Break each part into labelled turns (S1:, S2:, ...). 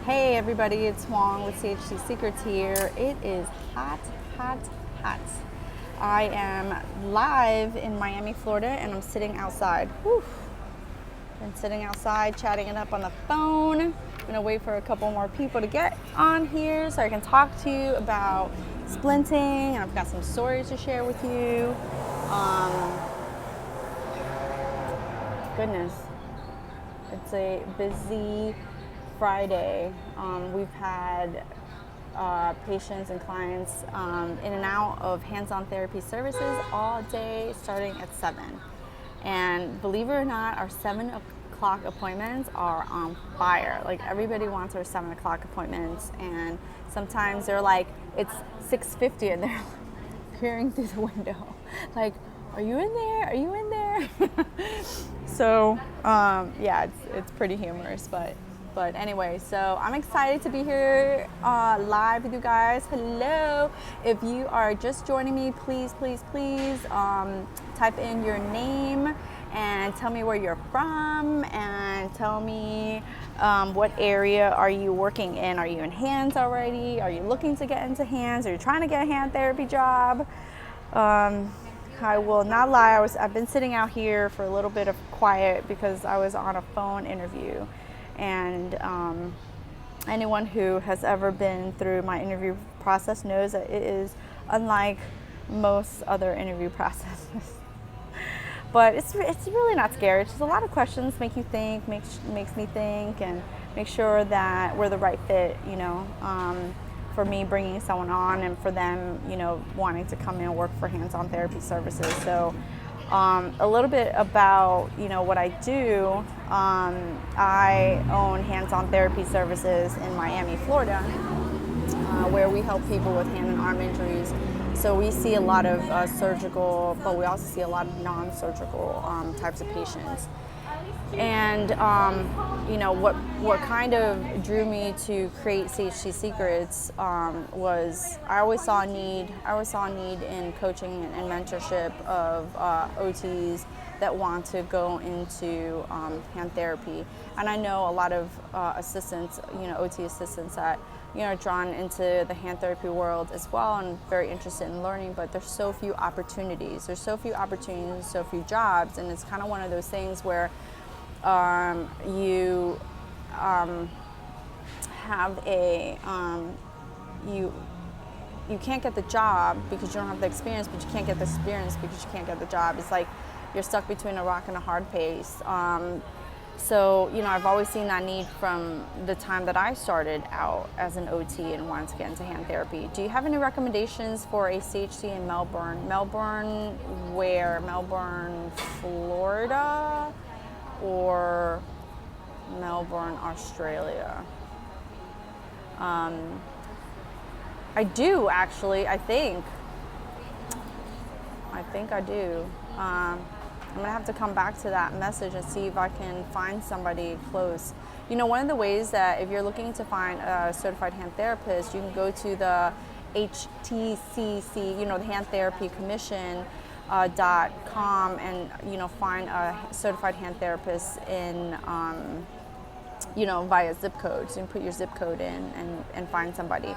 S1: Hey everybody, it's Wong with CHC Secrets here. It is hot, hot, hot. I am live in Miami, Florida, and I'm sitting outside. Whew. Been sitting outside, chatting it up on the phone. I'm gonna wait for a couple more people to get on here so I can talk to you about splinting, and I've got some stories to share with you. Goodness, it's a busy Friday. We've had patients and clients in and out of hands-on therapy services all day starting at 7. And believe it or not, our 7 o'clock appointments are on fire. Like everybody wants our 7 o'clock appointments, and sometimes they're like, it's 6:50 and they're peering through the window. Like, are you in there? Are you in there? So yeah, it's pretty humorous, but anyway, so I'm excited to be here live with you guys. Hello. If you are just joining me, please type in your name and tell me where you're from, and tell me what area are you working in. Are you in hands already? Are you looking to get into hands? Are you trying to get a hand therapy job? I will not lie, I've been sitting out here for a little bit of quiet because I was on a phone interview. And anyone who has ever been through my interview process knows that it is unlike most other interview processes. But it's really not scary. It's just a lot of questions make you think, makes me think, and make sure that we're the right fit, for me bringing someone on, and for them, wanting to come in and work for hands-on therapy services. So a little bit about, what I do. I own hands-on therapy services in Miami, Florida, where we help people with hand and arm injuries. So we see a lot of surgical, but we also see a lot of non-surgical types of patients. And what kind of drew me to create CHC Secrets was I always saw a need in coaching and mentorship of OTs that want to go into hand therapy. And I know a lot of assistants, OT assistants that are drawn into the hand therapy world as well and very interested in learning, but there's so few opportunities. There's so few opportunities, so few jobs, and it's kind of one of those things where you have you can't get the job because you don't have the experience, but you can't get the experience because you can't get the job. It's like you're stuck between a rock and a hard place. So I've always seen that need from the time that I started out as an OT and wanted to get into hand therapy. Do you have any recommendations for a CHC in Melbourne? Melbourne, where? Melbourne, Florida? Or Melbourne, Australia? I do actually. I think I do. I'm gonna have to come back to that message and see if I can find somebody close. One of the ways that if you're looking to find a certified hand therapist, you can go to the HTCC, the Hand Therapy Commission. .com and find a certified hand therapist in via zip code. So you can put your zip code in and find somebody.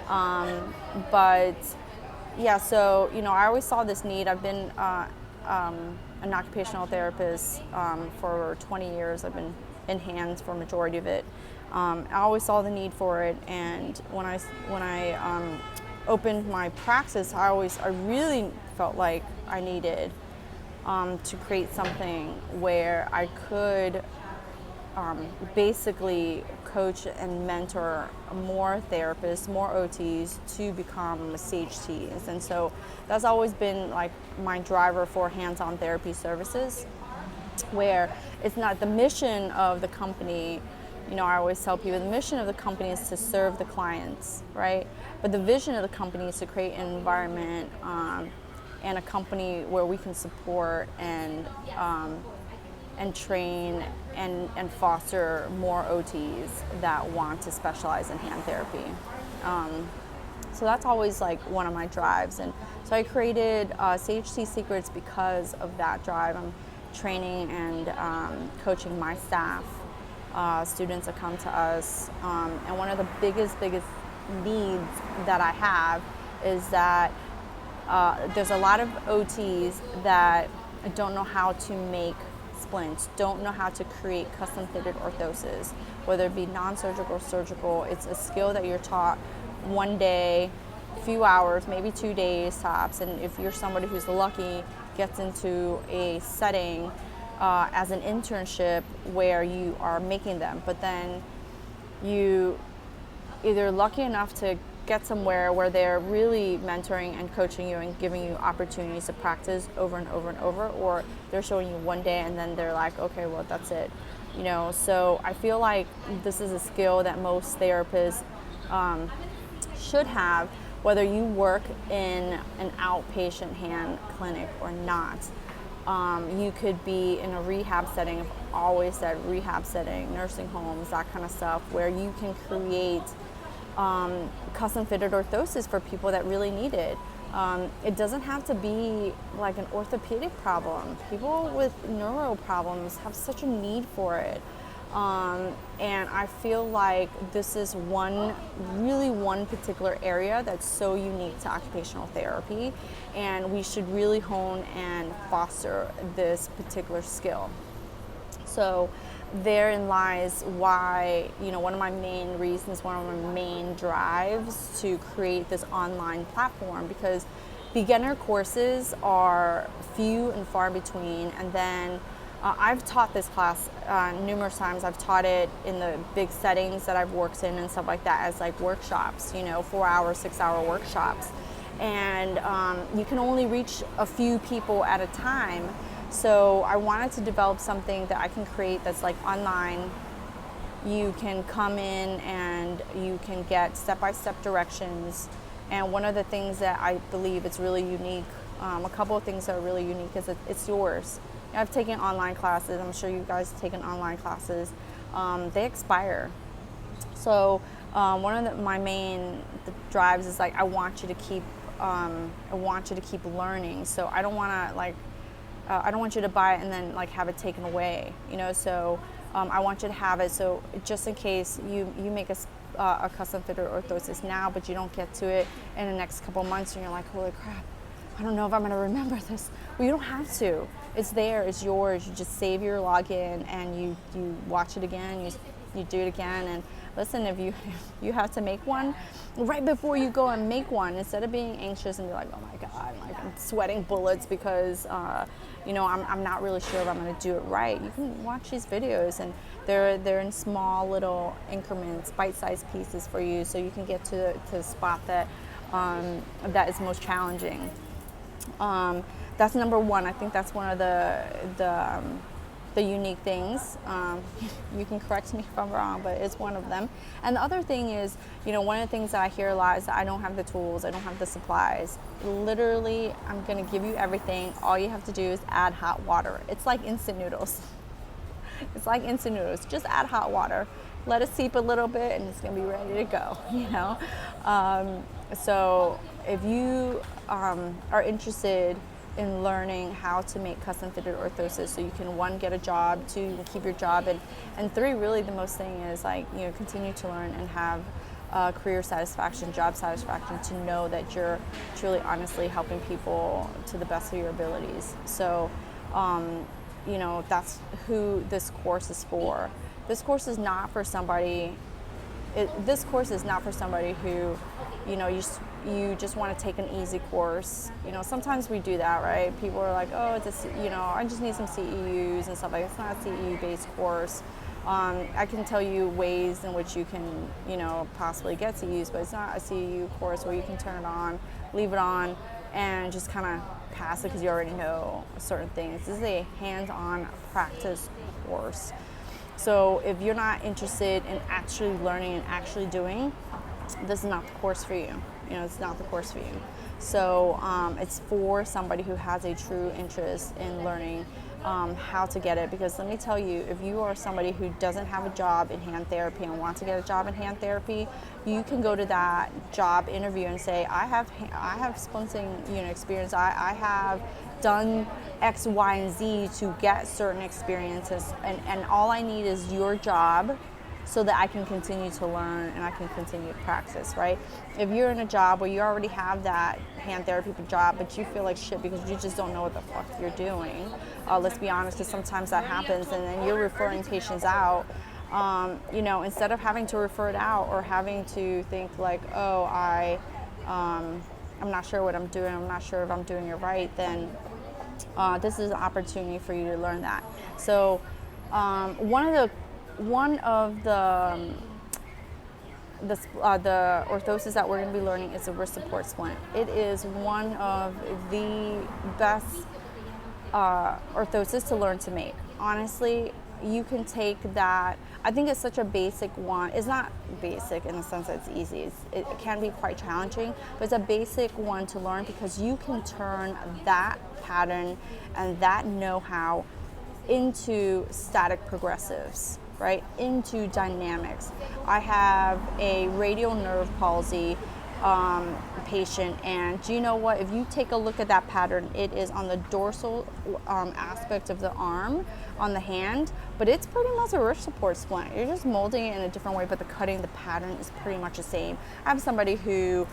S1: But yeah, so I always saw this need. I've been an occupational therapist for 20 years. I've been in hands for a majority of it. I always saw the need for it, and when I opened my practice, I really felt like I needed to create something where I could basically coach and mentor more therapists, more OTs to become CHTs. And so that's always been like my driver for hands-on therapy services, where it's not the mission of the company. I always tell people the mission of the company is to serve the clients, right? But the vision of the company is to create an environment and a company where we can support and train and foster more OTs that want to specialize in hand therapy. So that's always like one of my drives. And so I created CHC Secrets because of that drive. I'm training and coaching my staff students that come to us. And one of the biggest needs that I have is that there's a lot of OTs that don't know how to make splints, don't know how to create custom fitted orthoses, whether it be non-surgical or surgical. It's a skill that you're taught one day, few hours, maybe 2 days tops. And if you're somebody who's lucky, gets into a setting as an internship where you are making them, but then you either lucky enough to get somewhere where they're really mentoring and coaching you and giving you opportunities to practice over and over and over, or they're showing you one day and then they're like, okay, well, that's it. So I feel like this is a skill that most therapists should have, whether you work in an outpatient hand clinic or not. You could be in a rehab setting, I've always said rehab setting, nursing homes, that kind of stuff, where you can create custom fitted orthoses for people that really need it. It doesn't have to be like an orthopedic problem. People with neuro problems have such a need for it. And I feel like this is one particular area that's so unique to occupational therapy, and we should really hone and foster this particular skill. So therein lies why, one of my main reasons, one of my main drives to create this online platform, because beginner courses are few and far between. And then I've taught this class numerous times. I've taught it in the big settings that I've worked in and stuff like that as like workshops, 4-hour, 6-hour workshops. And you can only reach a few people at a time. So I wanted to develop something that I can create that's like online. You can come in and you can get step-by-step directions. And one of the things that I believe it's really unique, a couple of things that are really unique, is it's yours. I've taken online classes. I'm sure you guys have taken online classes. They expire. So one of my main drives is like I want you to keep learning. So I don't want to I don't want you to buy it and then have it taken away. So I want you to have it. So just in case you make a custom fitted orthosis now, but you don't get to it in the next couple months, and you're like, holy crap, I don't know if I'm going to remember this. Well, you don't have to. It's there. It's yours. You just save your login and you watch it again. You do it again. And listen, if you have to make one, right before you go and make one, instead of being anxious and be like, oh my God, I'm sweating bullets because I'm not really sure if I'm going to do it right. You can watch these videos, and they're in small little increments, bite-sized pieces for you, so you can get to the spot that is most challenging. That's number one. I think that's one of the unique things. You can correct me if I'm wrong, but it's one of them. And the other thing is, one of the things that I hear a lot is that I don't have the tools, I don't have the supplies. Literally, I'm gonna give you everything. All you have to do is add hot water. It's like instant noodles. It's like instant noodles. Just add hot water, let it seep a little bit, and it's gonna be ready to go, So if you are interested in learning how to make custom fitted orthoses, so you can, 1, get a job, 2, you can keep your job, and 3, really the most thing is continue to learn and have career satisfaction, job satisfaction, to know that you're truly honestly helping people to the best of your abilities. So that's who this course is for. This course is not for somebody who you just want to take an easy course. Sometimes we do that, right? People are like, oh, I just need some CEUs and stuff like that. It's not a CEU-based course. I can tell you ways in which you can, possibly get CEUs, but it's not a CEU course where you can turn it on, leave it on, and just kind of pass it because you already know certain things. This is a hands-on practice course. So if you're not interested in actually learning and actually doing, this is not the course for you. It's not the course for you. So it's for somebody who has a true interest in learning how to get it. Because let me tell you, if you are somebody who doesn't have a job in hand therapy and wants to get a job in hand therapy, you can go to that job interview and say, I have splinting experience. I have done X, Y, and Z to get certain experiences, and all I need is your job so that I can continue to learn and I can continue to practice, right? If you're in a job where you already have that hand therapy job, but you feel like shit because you just don't know what the fuck you're doing, let's be honest, because sometimes that happens, and then you're referring patients out, instead of having to refer it out or having to think like, oh, I'm not sure what I'm doing, I'm not sure if I'm doing it right, then this is an opportunity for you to learn that. So one of the orthosis that we're going to be learning is a wrist support splint. It is one of the best orthosis to learn to make. Honestly, you can take that. I think it's such a basic one. It's not basic in the sense that it's easy. It can be quite challenging, but it's a basic one to learn because you can turn that pattern and that know-how into static progressives, right? Into dynamics. I have a radial nerve palsy patient, and do you know what? If you take a look at that pattern, it is on the dorsal aspect of the arm on the hand, but it's pretty much a wrist support splint. You're just molding it in a different way, but the pattern is pretty much the same. I have somebody who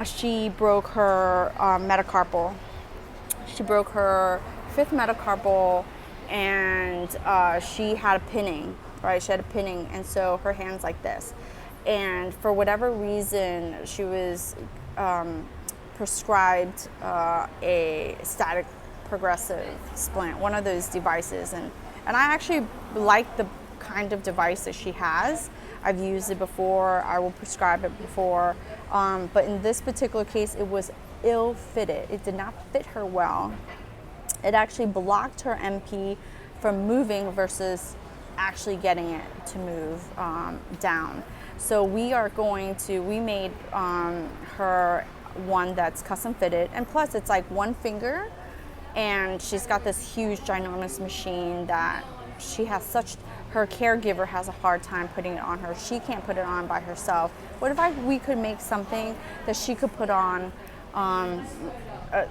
S1: she broke her metacarpal. She broke her 5th metacarpal, and she had a pinning, right? She had a pinning, and so her hand's like this. And for whatever reason, she was prescribed a static progressive splint, one of those devices. And I actually like the kind of device that she has. I've used it before, I will prescribe it before. But in this particular case, it was ill-fitted. It did not fit her well. It actually blocked her MP from moving versus actually getting it to move down. So we made her one that's custom fitted, and plus it's like one finger, and she's got this huge ginormous machine that her caregiver has a hard time putting it on her. She can't put it on by herself. What if we could make something that she could put on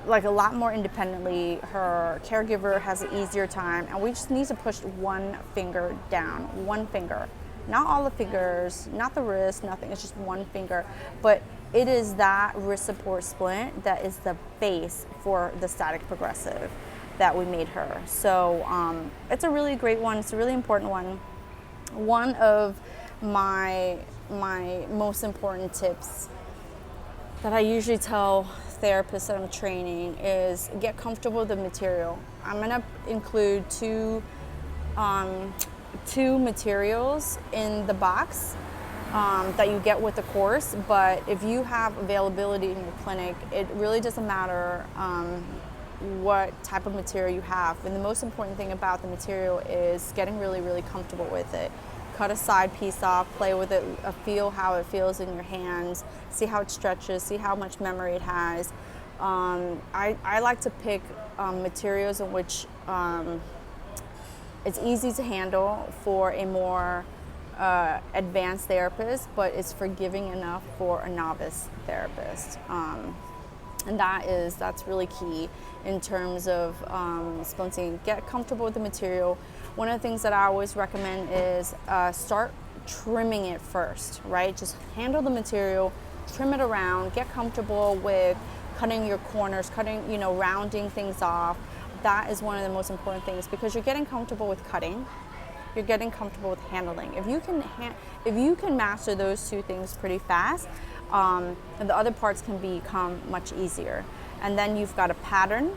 S1: like a lot more independently? Her caregiver has an easier time, and we just need to push one finger down, one finger. Not all the fingers, not the wrist, nothing, it's just one finger. But it is that wrist support splint that is the base for the static progressive that we made her. So it's a really great one, it's a really important one. One of my most important tips that I usually tell therapists that I'm training is get comfortable with the material. I'm gonna include two materials in the box that you get with the course, but if you have availability in your clinic, it really doesn't matter what type of material you have. And the most important thing about the material is getting really, really comfortable with it. Cut a side piece off, play with it, feel how it feels in your hands, see how it stretches, see how much memory it has. I like to pick materials in which it's easy to handle for a more advanced therapist, but it's forgiving enough for a novice therapist. And that's really key in terms of splinting. Get comfortable with the material. One of the things that I always recommend is start trimming it first, right? Just handle the material, trim it around, get comfortable with cutting your corners, rounding things off. That is one of the most important things, because you're getting comfortable with cutting, you're getting comfortable with handling. If you can master those two things pretty fast, and the other parts can become much easier. And then you've got a pattern.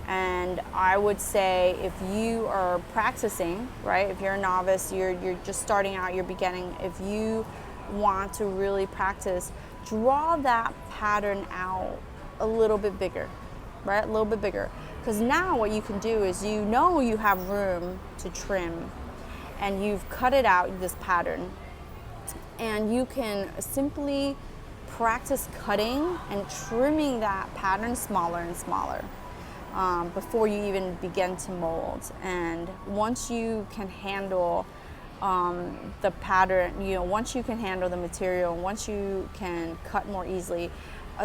S1: And I would say if you are practicing, right, if you're a novice, you're just starting out, you're beginning, if you want to really practice, draw that pattern out a little bit bigger, right, a little bit bigger. Because now what you can do is you have room to trim, and you've cut it out, this pattern, and you can simply practice cutting and trimming that pattern smaller and smaller before you even begin to mold. And once you can handle the pattern, once you can handle the material, once you can cut more easily,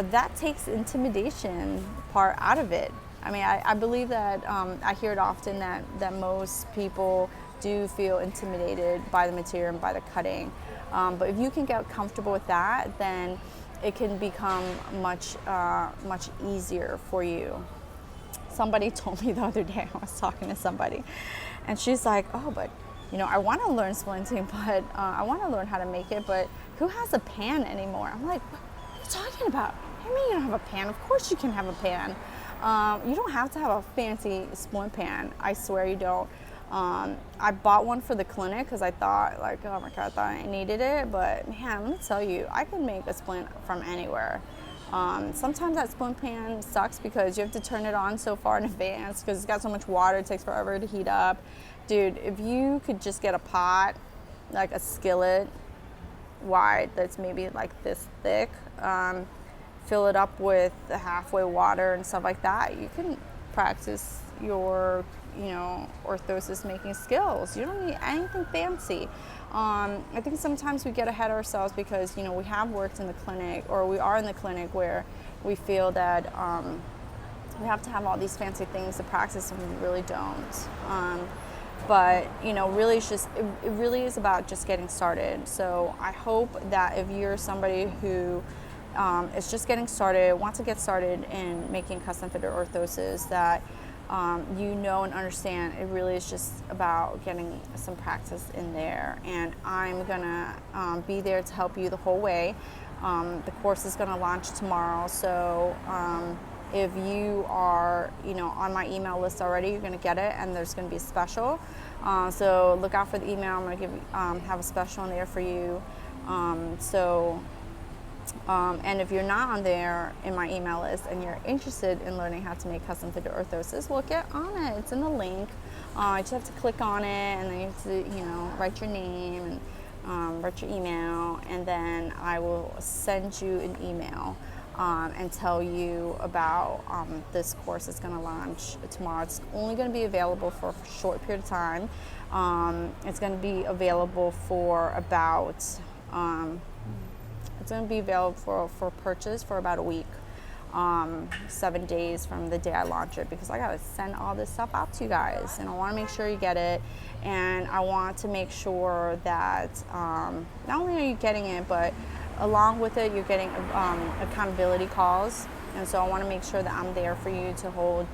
S1: that takes intimidation part out of it. I mean, I believe that I hear it often that most people do feel intimidated by the material and by the cutting. But if you can get comfortable with that, then it can become much easier for you. Somebody told me the other day, I was talking to somebody, and she's like, oh, but I want to learn splinting, but I want to learn how to make it, but who has a pan anymore? I'm like, what are you talking about? What do you mean you don't have a pan? Of course you can have a pan. You don't have to have a fancy splint pan. I swear you don't. I bought one for the clinic because I thought, like, oh my God, I thought I needed it. But man, let me tell you, I can make a splint from anywhere. Sometimes that splint pan sucks because you have to turn it on so far in advance because it's got so much water, it takes forever to heat up. Dude, if you could just get a pot, like a skillet wide that's maybe like this thick, fill it up with the halfway water and stuff like that, you can practice your orthosis making skills. You don't need anything fancy. I think sometimes we get ahead of ourselves because we have worked in the clinic, or we are in the clinic where we feel that we have to have all these fancy things to practice, and we really don't. But really it's just it really is about just getting started. So I hope that if you're somebody who is just getting started, wants to get started in making custom fitted orthoses, that and understand it really is just about getting some practice in there. And I'm gonna be there to help you the whole way. The course is gonna launch tomorrow, so if you are on my email list already, you're gonna get it, and there's gonna be a special. So look out for the email. I'm gonna give have a special in there for you. And if you're not on there in my email list and you're interested in learning how to make custom fitted orthoses, well, get on it. It's in the link. You just have to click on it, and then you have to, write your name and write your email, and then I will send you an email and tell you about this course that's going to launch tomorrow. It's only going to be available for a short period of time. It's going to be available for about it's going to be available for purchase for about a week, 7 days from the day I launch it, because I got to send all this stuff out to you guys, and I want to make sure you get it, and I want to make sure that not only are you getting it, but along with it, you're getting accountability calls. And so I want to make sure that I'm there for you to hold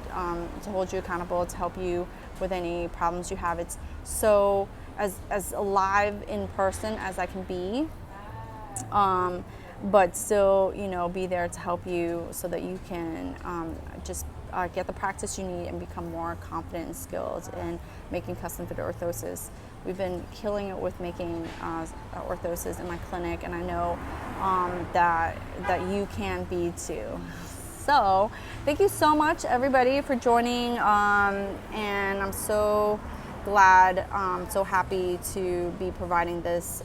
S1: you accountable, to help you with any problems you have. It's so as alive in person as I can be. But still, be there to help you so that you can just get the practice you need and become more confident and skilled in making custom fitted orthoses. We've been killing it with making orthoses in my clinic, and I know that you can be too. So thank you so much, everybody, for joining, and I'm so glad, so happy to be providing this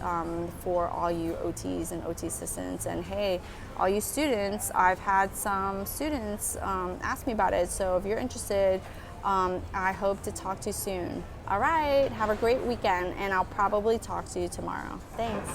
S1: for all you OTs and OT assistants. And hey, all you students, I've had some students ask me about it, so if you're interested, I hope to talk to you soon. All right, have a great weekend, and I'll probably talk to you tomorrow. Thanks.